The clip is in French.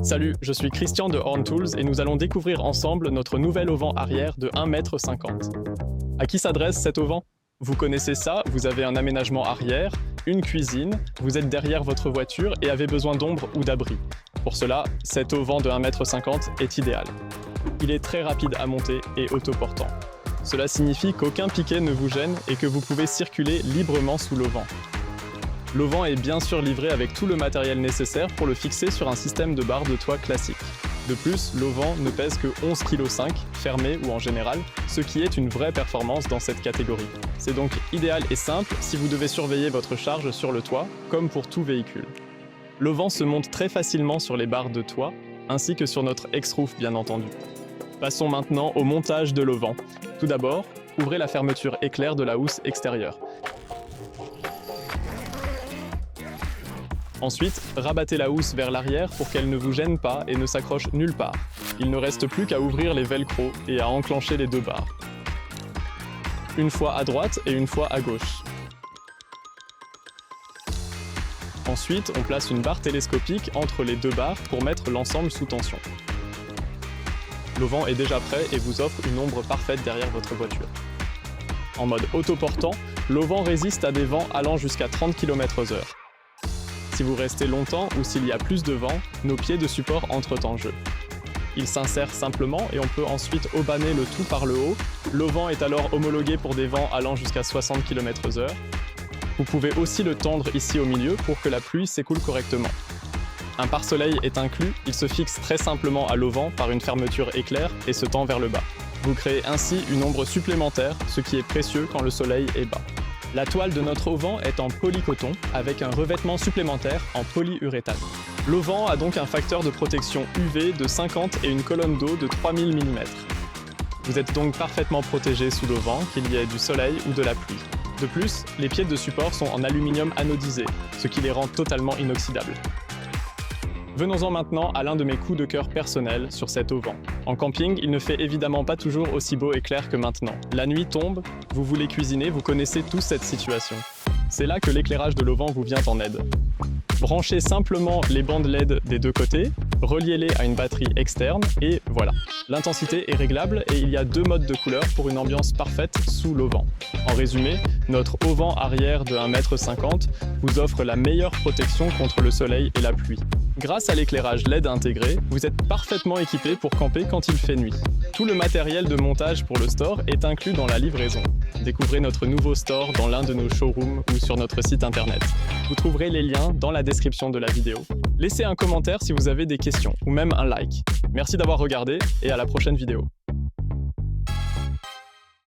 Salut, je suis Christian de Horn Tools et nous allons découvrir ensemble notre nouvel auvent arrière de 1,50 m. À qui s'adresse cet auvent? Vous connaissez ça, vous avez un aménagement arrière, une cuisine, vous êtes derrière votre voiture et avez besoin d'ombre ou d'abri. Pour cela, cet auvent de 1,50 m est idéal. Il est très rapide à monter et autoportant. Cela signifie qu'aucun piquet ne vous gêne et que vous pouvez circuler librement sous l'auvent. L'auvent est bien sûr livré avec tout le matériel nécessaire pour le fixer sur un système de barre de toit classique. De plus, l'auvent ne pèse que 11,5 kg, fermé ou en général, ce qui est une vraie performance dans cette catégorie. C'est donc idéal et simple si vous devez surveiller votre charge sur le toit, comme pour tout véhicule. L'auvent se monte très facilement sur les barres de toit, ainsi que sur notre ex-roof bien entendu. Passons maintenant au montage de l'auvent. Tout d'abord, ouvrez la fermeture éclair de la housse extérieure. Ensuite, rabattez la housse vers l'arrière pour qu'elle ne vous gêne pas et ne s'accroche nulle part. Il ne reste plus qu'à ouvrir les velcro et à enclencher les deux barres. Une fois à droite et une fois à gauche. Ensuite, on place une barre télescopique entre les deux barres pour mettre l'ensemble sous tension. L'auvent est déjà prêt et vous offre une ombre parfaite derrière votre voiture. En mode autoportant, l'auvent résiste à des vents allant jusqu'à 30 km/h. Si vous restez longtemps ou s'il y a plus de vent, nos pieds de support entrent en jeu. Ils s'insèrent simplement et on peut ensuite aubaner le tout par le haut. L'auvent est alors homologué pour des vents allant jusqu'à 60 km/h. Vous pouvez aussi le tendre ici au milieu pour que la pluie s'écoule correctement. Un pare-soleil est inclus, il se fixe très simplement à l'auvent par une fermeture éclair et se tend vers le bas. Vous créez ainsi une ombre supplémentaire, ce qui est précieux quand le soleil est bas. La toile de notre auvent est en polycoton avec un revêtement supplémentaire en polyuréthane. L'auvent a donc un facteur de protection UV de 50 et une colonne d'eau de 3000 mm. Vous êtes donc parfaitement protégé sous l'auvent, qu'il y ait du soleil ou de la pluie. De plus, les pieds de support sont en aluminium anodisé, ce qui les rend totalement inoxydables. Venons-en maintenant à l'un de mes coups de cœur personnels sur cet auvent. En camping, il ne fait évidemment pas toujours aussi beau et clair que maintenant. La nuit tombe, vous voulez cuisiner, vous connaissez tous cette situation. C'est là que l'éclairage de l'auvent vous vient en aide. Branchez simplement les bandes LED des deux côtés, reliez-les à une batterie externe et voilà. L'intensité est réglable et il y a deux modes de couleur pour une ambiance parfaite sous l'auvent. En résumé, notre auvent arrière de 1,50 m vous offre la meilleure protection contre le soleil et la pluie. Grâce à l'éclairage LED intégré, vous êtes parfaitement équipé pour camper quand il fait nuit. Tout le matériel de montage pour le store est inclus dans la livraison. Découvrez notre nouveau store dans l'un de nos showrooms ou sur notre site internet. Vous trouverez les liens dans la description de la vidéo. Laissez un commentaire si vous avez des questions ou même un like. Merci d'avoir regardé et à la prochaine vidéo.